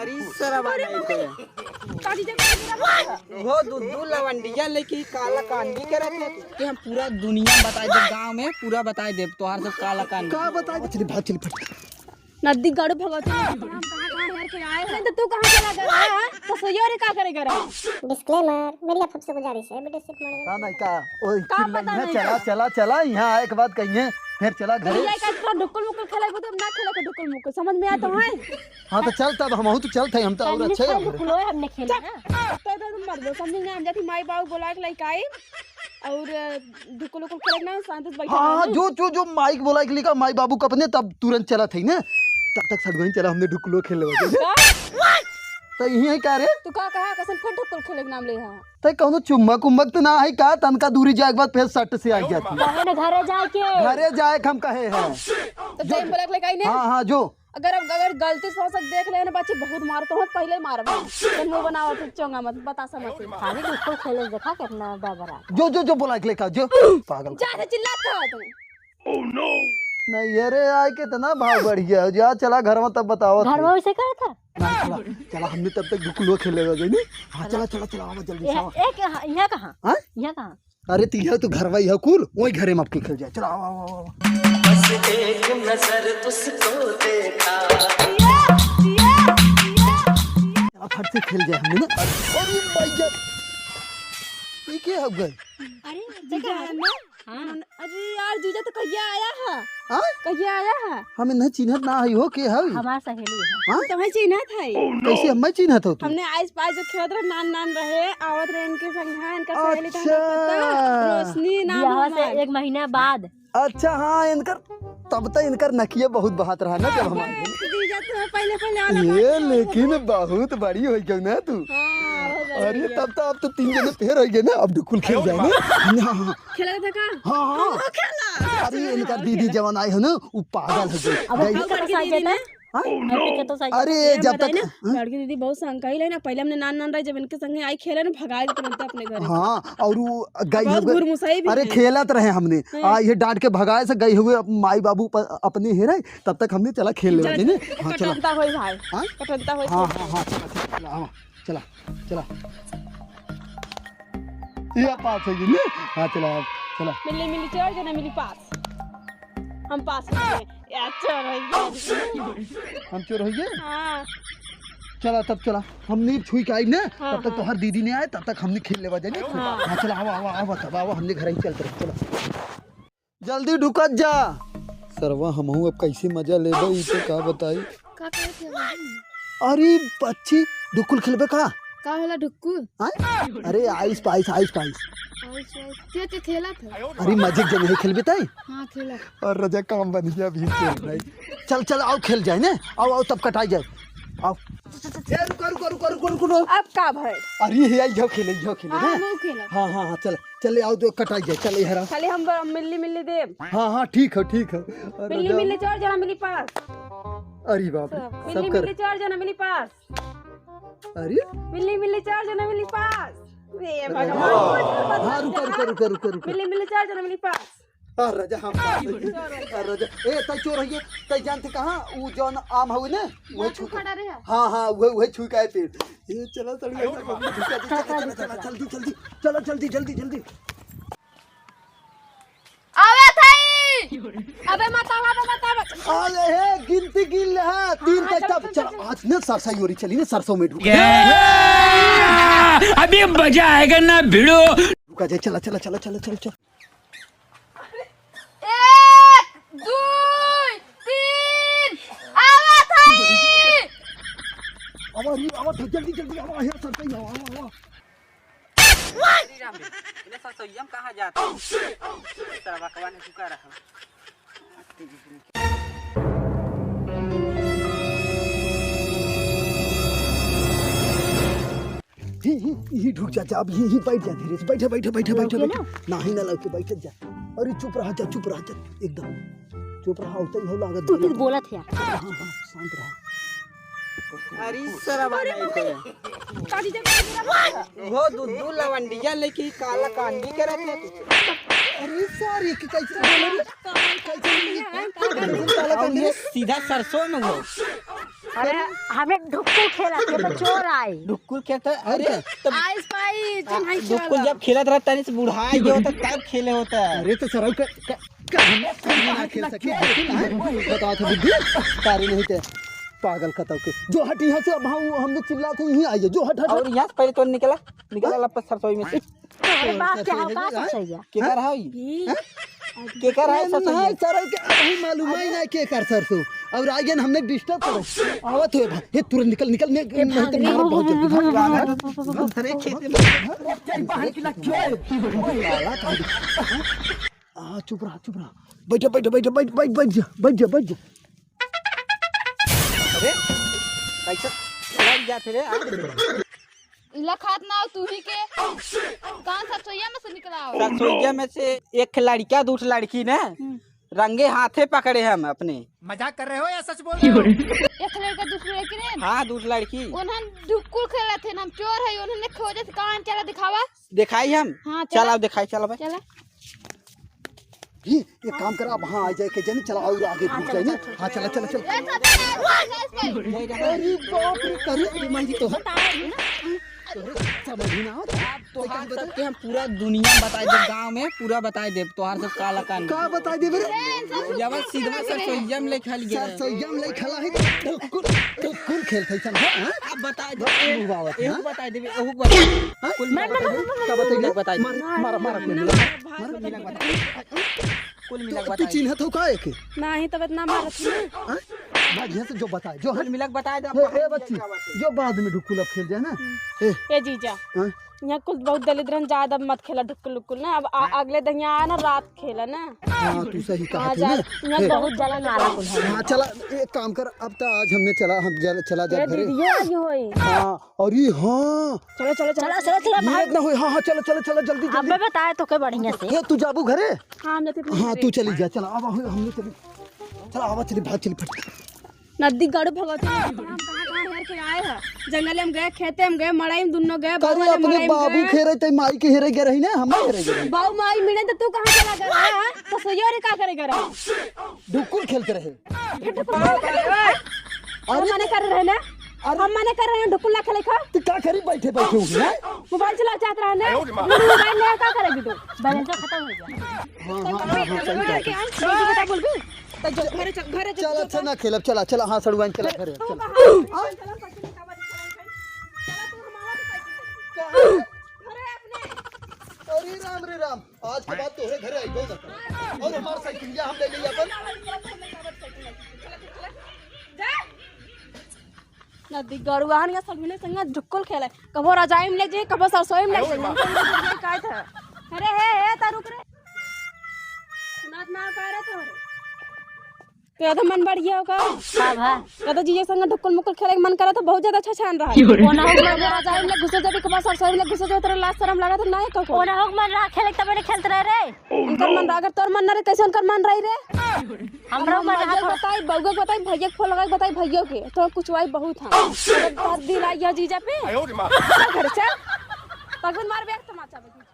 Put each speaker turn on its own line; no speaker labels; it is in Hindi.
अरे सरवा वो दूध लवंडिया लेके काला कांडी करे थे कि हम पूरा दुनिया बताए दे, गांव में पूरा बताए दे तोहार सब काला कांडी
का बताए। चली भाग चली फट
नदी गाड़ू भगवती के आए हैं तो तू कहां चला गया? तो सोयो रे का करेगा रे?
डिस्क्लेमर, मेरी आप सबसे गुजारिश है बेटे सिर्फ मॉडल
का नहीं का ओए
का पता नहीं
चला चला चला यहाँ आए के बाद कहिए फिर चला घरे।
भैया का तो ढुकुल मुकुल खेलेगो तो ना खेले के ढुकुल मुकुल समझ में आया तो है।
हां तो चल तब हम तो चलते हम तो और अच्छे हैं।
ढुकुल है हमने खेला ना
तो तुम मर दो समझ में आ जाती माई बाबू बोला के लाइक आई और ढुकुल मुकुल खेलना शांत से बैठा।
हां जो माइक बोला के लिखा माई बाबू कपने तब तुरंत चला थी ना तब तक सड़गोई चला हमने ढुकुलो खेल लेवा तो यही का रे
तू का कहा कसन फिर ढुकुल खेले के नाम ले हां
तो कौनो चुम्बक उम्बक तो ना है का तनका दूरी जाए के बाद फिर सट से आ जाती
कहे ना घरे जाए
हम कहे हैं
तो टाइम बोला के लाइक आई ने।
हां जो
अगर गलती से हो सक देख ले ना बच्चे बहुत मारते हो पहले मारबा फिर मुंह बनाओ फिर चोंगा मत बता समझ
खाली ढुकुल खेले देखा कितना डबरा
जो बोला के लेका जो पागल
ज्यादा चिल्लात था तुम।
नहीं ये रे आए कितना भाव बढ़ गया जा चला घर में तब बताओ
घर में वैसे करा था
चला चला हमने तब तक ढुकुलो खेलेगा नहीं। हाँ चला चला चला आवा जल्दी से आवा।
एक यहाँ कहाँ
हाँ?
यहाँ कहाँ
अरे तीहा तो घर वही है कुल वही घरे में आपके खेल जाए चला आवा आवा
बस एक नजर तुझको देखा
चला फट से खेल जाए हमने ना। अरे भैया ये क्या हो गए
अरे जीजा है ना। हाँ अरे यार जीजा तो कहिया आया है।
हाँ
कहिया आया है
हमें नहीं चिन्हत ना है हो के है
हमारा सहेली है
हाँ
तुम्हें चिन्हा था
कैसे हम चिन्हत हो तू
हमने आइस पाइस जो खेलत रहे नान रहे आवत रहे इनके संग हाँ इनका सहेली तो हमको पता रोशनी नाम
यहाँ से
हमार।
एक महीना बाद
अच्छा हाँ इनकर तब तक इनकर नकिया बहुत बहात रहा ना जब हमारे
जीजा तो पहले आला
ये लेकिन बहुत बड़ी हो गई ना तू अरे तब तो अब तो 3 जने फेर हो गए ना अब ढुकुल खेल जाए ना। हाँ
खेला था का
हाँ
खेला
अरे इनका दीदी जवान आई है ना वो पागल हो गई
अब
लड़की दीदी ने
अरे जब तक
लड़की दीदी बहुत संग कही ले ना पहले हमने नान रहे जब इनके संग आई खेले ना भगा के तुरंत अपने घर।
हाँ और वो गई
बहुत
हुए
घुरमुसाई भी
अरे
है।
खेलत रहे हमने ये डांट के भगाए से गई हुए माई बाबू अपने है ना तब तक हमने चला खेल लेवा ने। हाँ चला
कटंता होई भाई
हाँ
कटंता होई
हाँ हाँ हाँ चला हाँ चला चला ये पास है ये हाँ चला चला
मिली चढ़ जाना मिली पास हम पास हो गए यार चढ़ रही
हम चोर हो गए
हाँ
चला तब चला हमने छुई के आई ना तब तक तो हर दीदी ने आए तब तक हमने खेल लेवा जाए हाँ चला आवा आवा आवा तब आवा हमने घर ही चलते रहे चला जल्दी ढुकत जा सरवा हम अब कैसे मजा ले ई तो का बताई
का करे थे
अरे बच्ची ढुकुल खेलबे का
होला ढुक्कू
हाँ? अरे आइस पाइस
के खेला था
अरे मजे जगह खेलबे ताई
हाँ खेला
और रजा काम बन गया भी खेल रही चल चल आओ खेल जाए ना आओ आओ तब कटाई जाए आओ रुको
अब का भाई
अरे ये यो खेले
हाँ वो खेला
हाँ हाँ हाँ चल चले आओ तो कटाई जाए चल यार
खाली हम मिली दे
हाँ हाँ ठीक है
मिली चढ़ जाना मिली पास
अरे बाप रे सब कर
मिली चढ़ जाना मिली पास
अरे
मिली चढ़ जाना मिली पास ये भगवान
हाँ रुको
मिली चढ़ जाना मिली पास
रजा हम रजा ए तय चोर है तय जानते कहाँ वो जौन आम हुए ना वो छू
खड़ा रहे
हाँ वही छू का है पेड़ ये चला जल्दी
आवे थाई अबे मत
अरे है गिनती गिन ले है 3 तक तब चल आज ना सरसों योरी चली ना सरसों में ढूक
अभी मजा आएगा ना भिड़ो
रुका जाए चल
1 2 3 आवे थाई
आवा जल्दी आवा है सरसों आवा
इन्हें सरसोईयम कहाँ जाता है सरवा कवाने झुका रहा
ही ढुक जा अब ही बैठ जा धीरे से बैठे ना ही ना लगे बैठ जा अरे चुप रहा जा एकदम चुप रहा होता ही हो लागत
तू कुछ बोला था
हाँ शांत रहा
अरे सरवा
काटी जगह
वो दूध लवंडिया लेके काला कांडी करे थे
अरे सॉरी कि कैसे
सीधा सरसों में वो
अरे हमें ढुक्कू खेला थे तो चोर आए।
ढुक्कुल खेलता अरे तब
आइस पाई
ढुक्कुल जब खेलत रहता है बुढ़ाई जो होता तब खेले होता है।
अरे तो सराउ का हम खेल सके बताओ था बुद्धि तारी नहीं थे पागल कतौ के जो हट यहाँ से अब हमने चिल्लाते यहीं आइए जो हट
और यहाँ से पहले तो निकला लपस सरसोई में से
अरे बाप क्या होगा ससैया।
के कर है के कर है
नहीं सराउ के अभी मालूम ही नहीं के कर सरसों और आगे हमने डिस्टर्ब करो आवत है ये तुरंत निकल निकल नहीं तो मार बहुत जल्दी
अरे खेत में
बाहर की लग आ चुप रहा बैठ जा
अरे कैसे लग जा फिर
लखात ना तू ही के कौन सा सोया में से निकला हो?
रसोईया में से एक लड़का दूसरी लड़की ने रंगे हाथे पकड़े हम अपने।
मजाक कर रहे हो या सच बोल रहे हो?
एक लड़का दूसरे लड़की ने
हाँ दूसरी लड़की
उन्होंने ढुक्कुल खेला थे हम चोर है उन्होंने खोजे से कौन चला दिखावा
दिखाई हम
हाँ, चला।
चला दिखाई चला भाई
चला
ये काम कर अब हाँ आ जाए के जन चला और आगे पूछ जाए ना हाँ चला
ए, सब
अरे बाप रे करे मैं तो समझ ही ना
तो सबके हम पूरा दुनिया बताए देव गांव में पूरा बताए देव तोहार सब काला कान
का बता दे बेरे
जब सीधा सरसोईया में ले खल गया
सरसोईया में खला है कुल खेलते चल हां
अब बता दे
मुबावत
एहू बता दे एहू बता कुल
का बताइए
मार
मार
कुल मिलक
तू
बता
चिन्ह तो का है के
नहीं तब इतना मारत ना
भाग यहाँ से जो बताए जो
कुल मिलक बता दे
ए बच्ची जो बाद में ढुकुल अब खेल जाए ना
ए जीजा
हाँ?
यहाँ कुछ बहुत दलिद्रन ज्यादा मत खेला ढुक्कुल उक्कुल ना अब अगले दिन यहाँ आना रात खेला ना
हाँ तू सही कहा
हाँ
थी ना
यहाँ बहुत
जलन वाला कुल है।
हाँ चला एक काम कर अब तो आज हमने चला जा घरे
ये आई होई
हाँ अरे हाँ
चलो चलो चलो
चलो चलो
लेट ना हो हाँ चलो जल्दी
अब मैं बताया तो के बढ़िया से।
हे तू जाबू घरे
हाँ हम जाते
हाँ तू चली जा चला अब हमने चली चला आवा चली भाग चली फट
नदी गढ़ भगवती हम कहाँ हेर के आए हैं जंगल में गए खेते में गए मड़ाई में दोनों गए
करे अपने बाबू खेरे ते माई के हेरे गए रही ना हम हेरे गए
बाबू माई मिले तो तू कहाँ चला गया है तो सोयो रे का करेगा रहा
ढुकुल खेलते रहे
और मने कर रहे ना और हम मने कर रहे हैं ढुकुल ना खेले खा
तू क्या करी बैठे होगी ना
मोबाइल चला चाहत रहा ना मोबाइल ले का करेगी तू
बैलेंस खत्म हो गया।
बता बोल भी तो जो घरे
चल अच्छा ना खेलब चला हाँ सड़ुआन चला घरे अरे राम आज के बाद तोहरे घरे आई दो और हमार साइकिल हम ले लिया अपन
नदी गरुआन या सगने संग ढुक्कुल खेले कबो रजाई में ले जे कबो सरसोई में ले जे काय था अरे हे ता रुक रे सुनात ना पा रहा तोरे तो तो मन बढ़िया होगा
हां हां
तो जीजे संग ढुक्कुल मुक्कुल खेले के मन करा तो बहुत ज्यादा अच्छा छान रहा है कोना हो रजाई में घुसे जब कबो सरसोई में घुसे जो तेरे लाश शर्म लगा तो नहीं को
ओना हो मन रहा खेले तब ने खेलते रहे रे।
उनकर मन अगर तोर मन ना रे कैसे उनकर मन रही रे
हमरो मन रहा
बताई बउगा बताई भैया फोन लगाई बताई भैया के तो कुछ वाई बहुत हां दिल आई जीजा पे घर से पगन मार बैग तमाचा बगी